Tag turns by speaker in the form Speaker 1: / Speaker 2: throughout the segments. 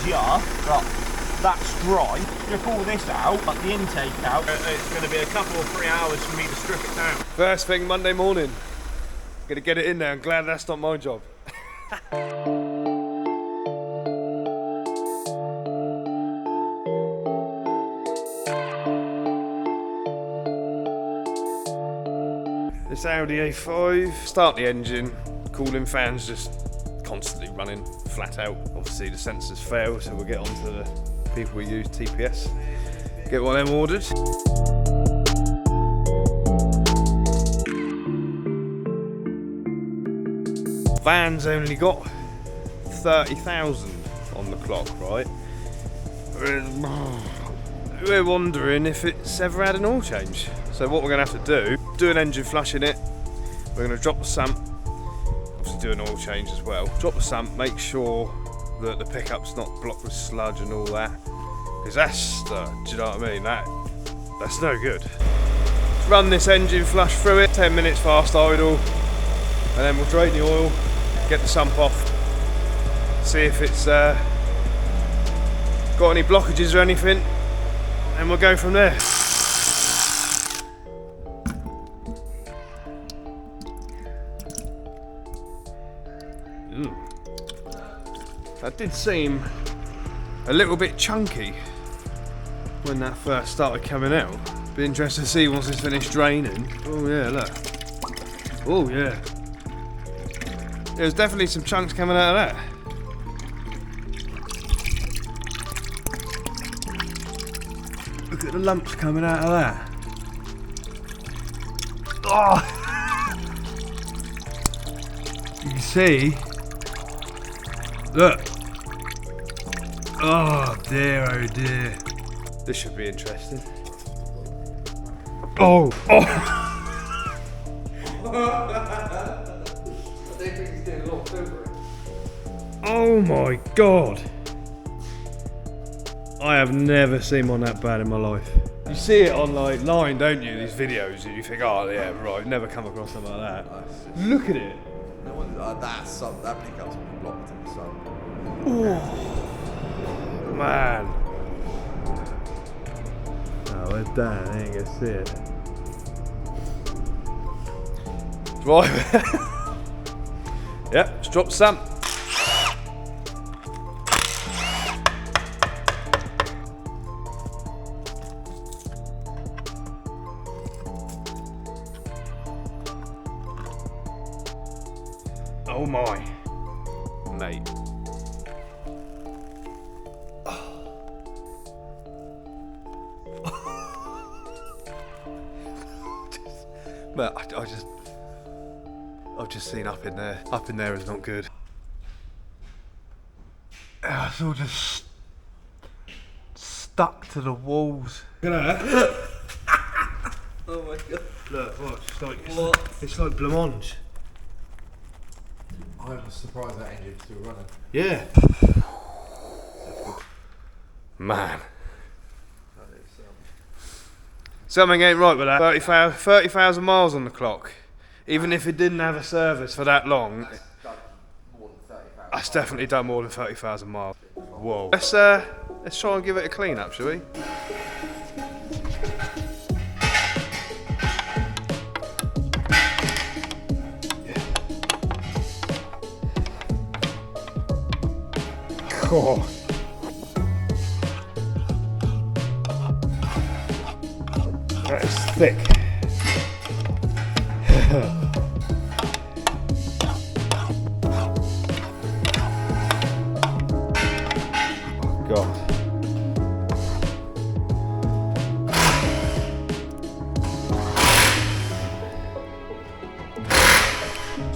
Speaker 1: here, look, that's dry. Strip all this out, like the intake out. It's going to be a couple or 3 hours for me to strip it down.
Speaker 2: First thing Monday morning. Gonna get it in there. I'm glad that's not my job. This Audi A5, start the engine, cooling fans just constantly running flat out. Obviously the sensors fail, so we'll get on to the people who use TPS. Get one of them ordered. Van's only got 30,000 on the clock, right? We're wondering if it's ever had an oil change. So what we're going to have to do an engine flush in it, we're going to drop the sump, obviously do an oil change as well. Drop the sump, make sure that the pickup's not blocked with sludge and all that, because that's, do you know what I mean, that's no good. Let's run this engine flush through it, 10 minutes fast idle, and then we'll drain the oil, get the sump off, see if it's got any blockages or anything, and we'll go from there. That did seem a little bit chunky when that first started coming out. Be interested to see once it's finished draining. Oh yeah, look. Oh yeah. There's definitely some chunks coming out of that. Look at the lumps coming out of that. Oh! You can see. Look. Oh dear, oh dear. This should be interesting. Oh! Oh! Oh my god! I have never seen one that bad in my life. You see it on like line, don't you? These videos, and you think, oh yeah, right. Never come across something like that. Look at it.
Speaker 3: No one, that pickup's been blocked in the sun.
Speaker 2: Oh man. Oh, where's Dan? I ain't gonna see it. Right. Yep, just drop some. Oh my, mate. But I've just seen up in there. Up in there is not good. It's all just stuck to the walls. Look at that.
Speaker 3: Oh my god.
Speaker 2: Look, what? It's like blancmange.
Speaker 3: I was surprised that engine's still running.
Speaker 2: Yeah. Man. Something ain't right with that. 30,000 miles on the clock. Even if it didn't have a service for that long,
Speaker 3: That's done more than 30,000.
Speaker 2: that's definitely done more than 30,000 miles. Whoa. Let's try and give it a clean up, shall we? Oh. That is thick. Oh God.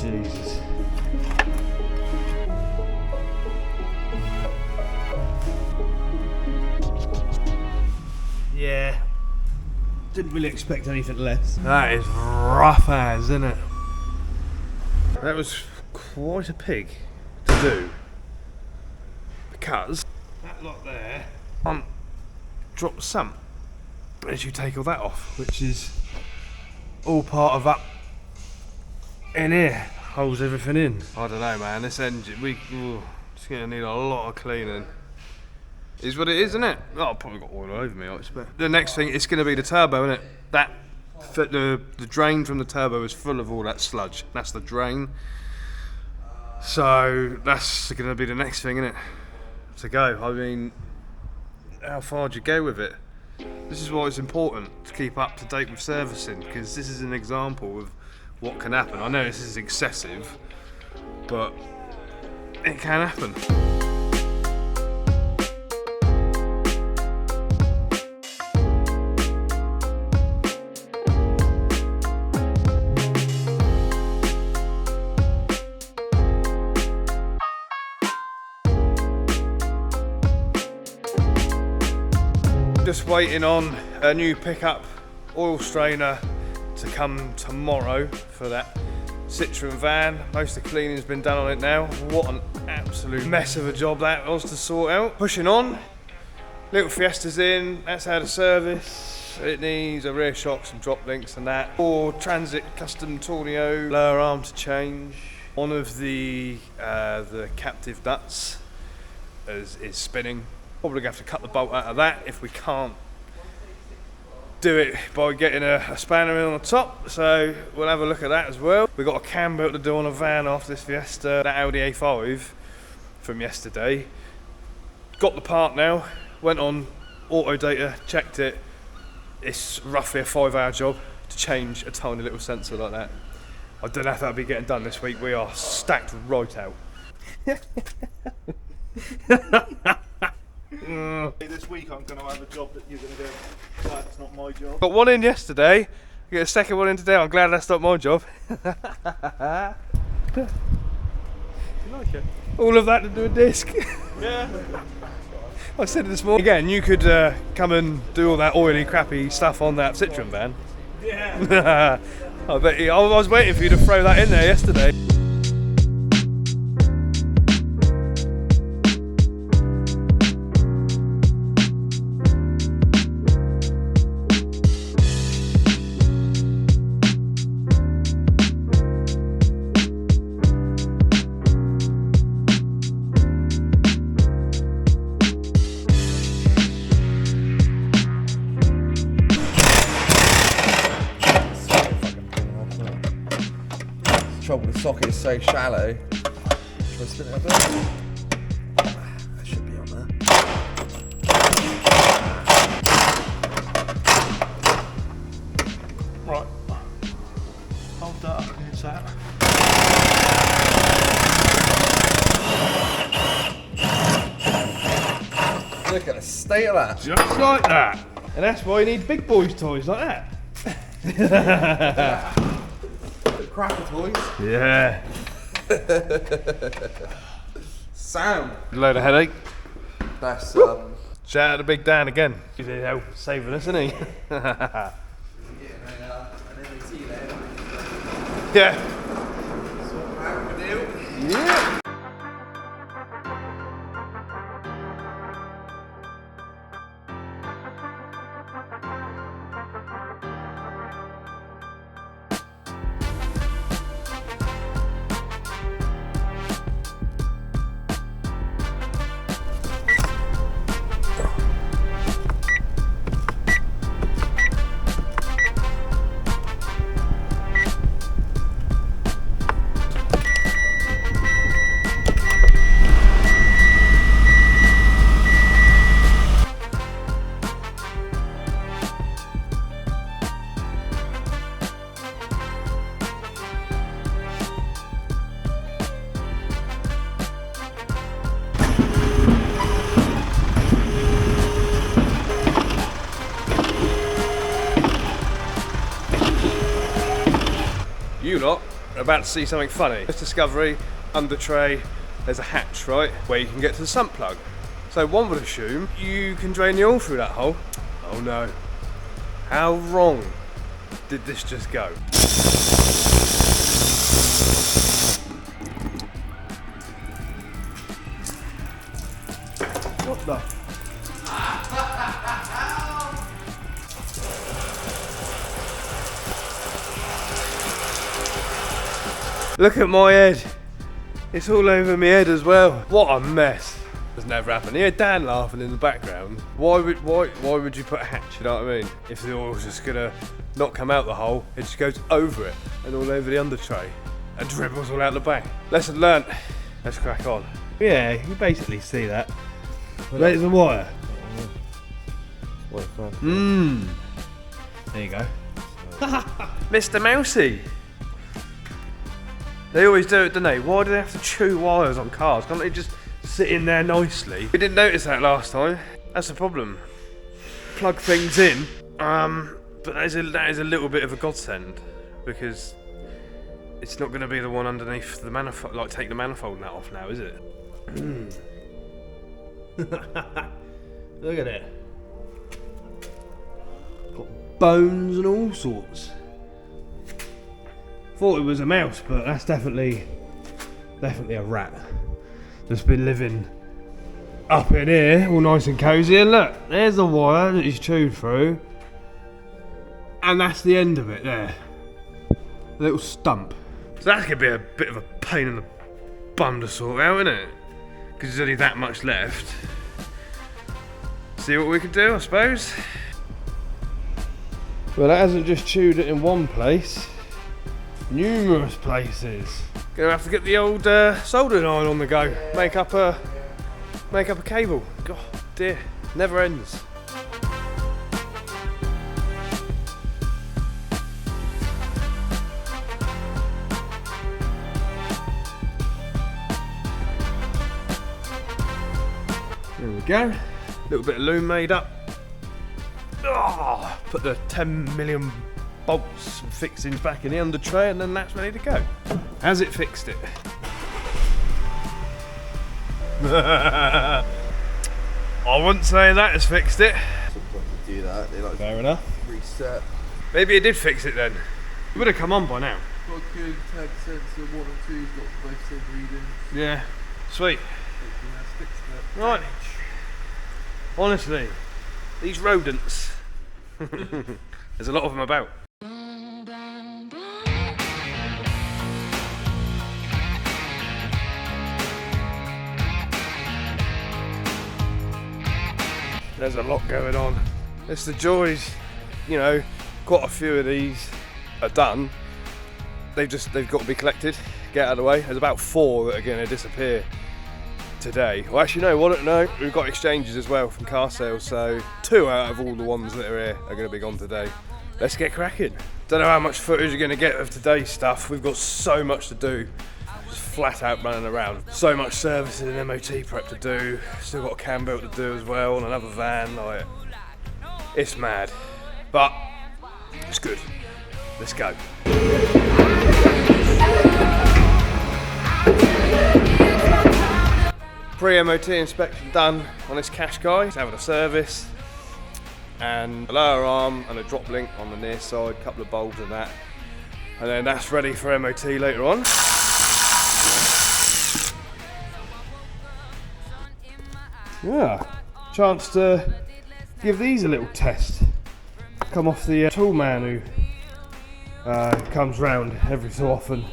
Speaker 2: Jesus. Yeah. Didn't really expect anything less. That is rough as, isn't it? That was quite a pig to do. Because that lot there drop some as you take all that off, which is all part of up in here. Holds everything in. I don't know, man. This engine, it's gonna need a lot of cleaning. Is what it is, isn't it? Oh, I've probably got oil all over me, I expect. The next thing, it's going to be the turbo, isn't it? That, the drain from the turbo is full of all that sludge. That's the drain. So that's going to be the next thing, isn't it? To go. I mean, how far do you go with it? This is why it's important to keep up to date with servicing, because this is an example of what can happen. I know this is excessive, but it can happen. Just waiting on a new pickup oil strainer to come tomorrow for that Citroen van. Most of the cleaning's been done on it now. What an absolute mess of a job that was to sort out. Pushing on, little Fiesta's in, that's how to service. It needs a rear shock, some drop links and that. Or Transit custom tornado, lower arm to change. One of the captive nuts is spinning. Probably going to have to cut the bolt out of that if we can't do it by getting a spanner in on the top. So we'll have a look at that as well. We've got a cam built to do on a van after this Fiesta, that Audi A5 from yesterday. Got the part now, went on Autodata, checked it. It's roughly a 5-hour job to change a tiny little sensor like that. I don't know if that'll be getting done this week. We are stacked right out.
Speaker 1: This week I'm going to have a job that you're going to go, that's not my job.
Speaker 2: Got one in yesterday, get a second one in today. I'm glad that's not my job.
Speaker 1: You like it?
Speaker 2: All of that to do a disc.
Speaker 1: Yeah.
Speaker 2: I said it this morning. Again, you could come and do all that oily, crappy stuff on that Citroen van.
Speaker 1: Yeah.
Speaker 2: I bet you, I was waiting for you to throw that in there yesterday.
Speaker 3: Trouble, the socket is so shallow. Try to spin it a bit. That should be on there.
Speaker 1: Right. Hold that up against that.
Speaker 3: Look at the state of that.
Speaker 2: Just like that. And that's why you need big boys toys like that.
Speaker 3: Cracker toys.
Speaker 2: Yeah.
Speaker 3: Sound.
Speaker 2: Load of headache.
Speaker 3: That's
Speaker 2: Shout out to Big Dan again. He's help saving us, isn't he?
Speaker 3: an MOT there.
Speaker 2: Yeah.
Speaker 3: Sort out the deal.
Speaker 2: Yeah. You lot are about to see something funny. This Discovery, under tray, there's a hatch, right, where you can get to the sump plug. So one would assume you can drain the oil through that hole. Oh no. How wrong did this just go? What the? Look at my head. It's all over my head as well. What a mess. Has never happened. You hear Dan laughing in the background. Why would you put a hatch, you know what I mean? If the oil's just gonna not come out the hole, it just goes over it and all over the under tray and dribbles all out the back. Lesson learnt. Let's crack on.
Speaker 4: Yeah, you basically see that. There's the wire.
Speaker 3: Wait, fun.
Speaker 4: There you go.
Speaker 2: Mr. Mousy. They always do it, don't they? Why do they have to chew wires on cars? Can't they just sit in there nicely? We didn't notice that last time. That's the problem. Plug things in, but that is a little bit of a godsend because it's not going to be the one underneath the manifold. Like, take the manifold nut off now, is it?
Speaker 4: Look at it. Got bones and all sorts. Thought it was a mouse, but that's definitely a rat that's been living up in here, all nice and cosy. And look, there's the wire that he's chewed through, and that's the end of it there. A little stump.
Speaker 2: So that's going to be a bit of a pain in the bum to sort out, isn't it? Because there's only that much left. See what we can do, I suppose.
Speaker 4: Well, that hasn't just chewed it in one place. Numerous places.
Speaker 2: Gonna have to get the old soldering iron on the go. Make up a cable. God dear, never ends. There we go. Little bit of loom made up. Oh, put the 10 million bolts and fixings back in the under tray, and then that's ready to go. Has it fixed it? I wouldn't say that has fixed it.
Speaker 3: Sometimes they do that. They like
Speaker 4: Fair enough.
Speaker 3: reset.
Speaker 2: Maybe it did fix it then. It would have come on by now.
Speaker 3: Got good tag sensor, 1 and 2's got both same readings.
Speaker 2: Yeah. Sweet.
Speaker 3: Hopefully that's fixed it.
Speaker 2: Right. Honestly, these rodents. There's a lot of them about. There's a lot going on. It's the joys, you know, quite a few of these are done. They've got to be collected, get out of the way. There's about 4 that are going to disappear today. Well, actually no, we've got exchanges as well from car sales, so 2 out of all the ones that are here are going to be gone today. Let's get cracking. Don't know how much footage you're going to get of today's stuff. We've got so much to do. Just flat out running around. So much servicing and MOT prep to do. Still got a cam belt to do as well on another van. Like, it's mad, but it's good. Let's go. Pre-MOT inspection done on this cash guy. It's having a service and a lower arm and a drop link on the near side, a couple of bulbs and that, and then that's ready for MOT later on.
Speaker 4: Yeah, chance to give these a little test. Come off the tool man who comes round every so often.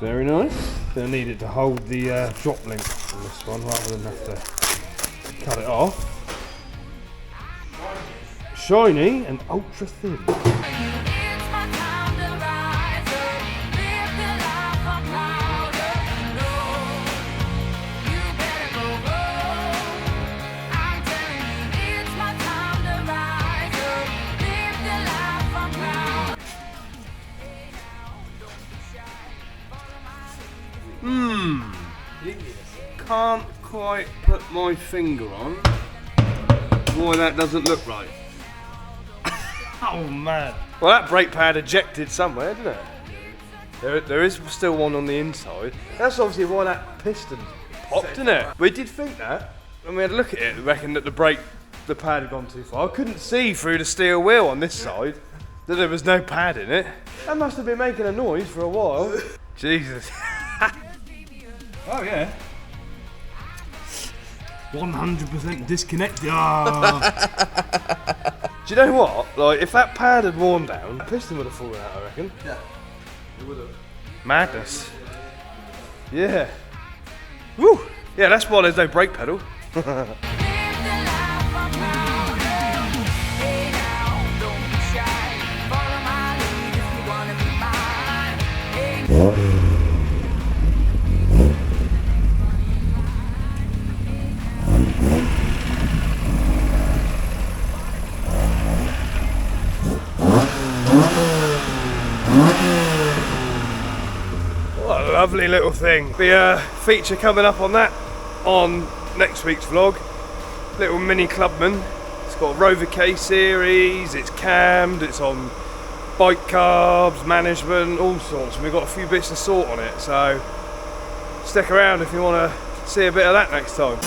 Speaker 4: Very nice. Gonna need it to hold the drop link on this one rather than have to cut it off. Shiny and ultra thin.
Speaker 2: Can't quite put my finger on why that doesn't look right.
Speaker 4: Oh man.
Speaker 2: Well, that brake pad ejected somewhere, didn't it? There is still one on the inside. That's obviously why that piston popped, isn't it? We did think that when we had a look at it. We reckoned that the pad had gone too far. I couldn't see through the steel wheel on this side that there was no pad in it. That must have been making a noise for a while. Jesus.
Speaker 4: Oh yeah. 100% disconnected. Ah.
Speaker 2: Do you know what? Like, if that pad had worn down, the piston would have fallen out, I reckon.
Speaker 3: Yeah, it would have.
Speaker 2: Madness. Yeah. Woo! Yeah, that's why there's no brake pedal. What a lovely little thing. Be a feature coming up on that on next week's vlog. Little mini Clubman. It's got a Rover K series, it's cammed, it's on bike carbs, management, all sorts. We've got a few bits to sort on it, so stick around if you want to see a bit of that next time.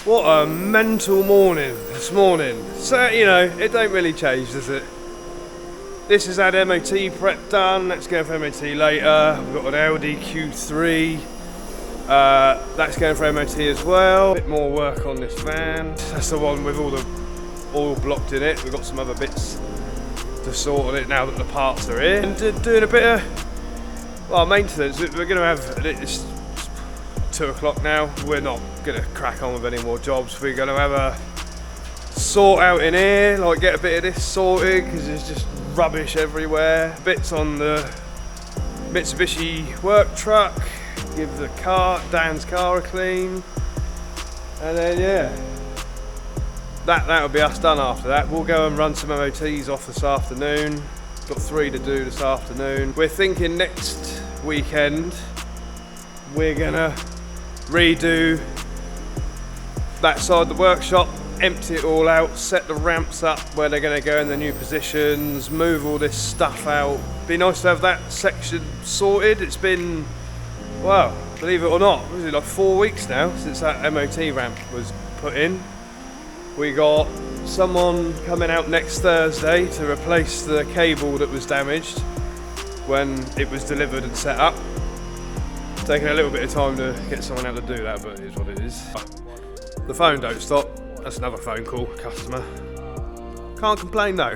Speaker 2: What a mental morning this morning. So, you know, it don't really change, does it? This has had MOT prep done, let's go for MOT later. We've got an Audi Q3, that's going for MOT as well. A bit more work on this van. That's the one with all the oil blocked in it. We've got some other bits to sort on it now that the parts are in. And doing a bit of, well, maintenance. We're going to have, it's 2 o'clock now. We're not going to crack on with any more jobs. We're going to have a sort out in here, like get a bit of this sorted because there's just rubbish everywhere. Bits on the Mitsubishi work truck. Give the car, Dan's car a clean. And then yeah, that'll be us done after that. We'll go and run some MOTs off this afternoon. Got 3 to do this afternoon. We're thinking next weekend we're gonna redo that side of the workshop, empty it all out, set the ramps up where they're going to go in the new positions, move all this stuff out. Be nice to have that section sorted. It's been, well, believe it or not, was it like 4 weeks now since that MOT ramp was put in. We got someone coming out next Thursday to replace the cable that was damaged when it was delivered and set up. It's taken a little bit of time to get someone out to do that, but it is what it is. The phone don't stop. That's another phone call, customer. Can't complain though.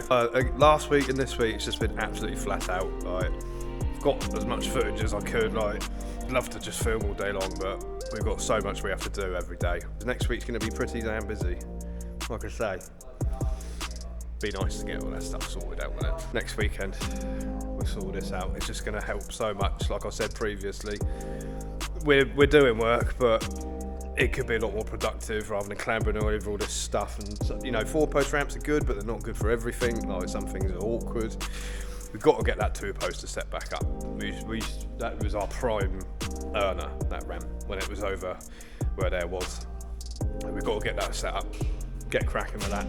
Speaker 2: Last week and this week it's just been absolutely flat out. Like, I've got as much footage as I could. Like, I'd love to just film all day long, but we've got so much we have to do every day. Next week's going to be pretty damn busy. Like I say, be nice to get all that stuff sorted out, wouldn't it? Next weekend we'll sort this out. It's just going to help so much. Like I said previously, we're doing work, but it could be a lot more productive rather than clambering over all this stuff. And you know, 4-post ramps are good, but they're not good for everything. Like, some things are awkward. We've got to get that 2-poster set back up. That was our prime earner, that ramp, when it was over where there was. We've got to get that set up, get cracking with that.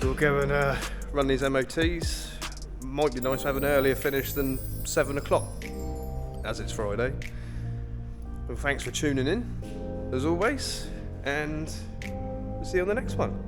Speaker 2: We'll go and run these MOTs. Might be nice to have an earlier finish than 7 o'clock, as it's Friday. Well, thanks for tuning in, as always, and we'll see you on the next one.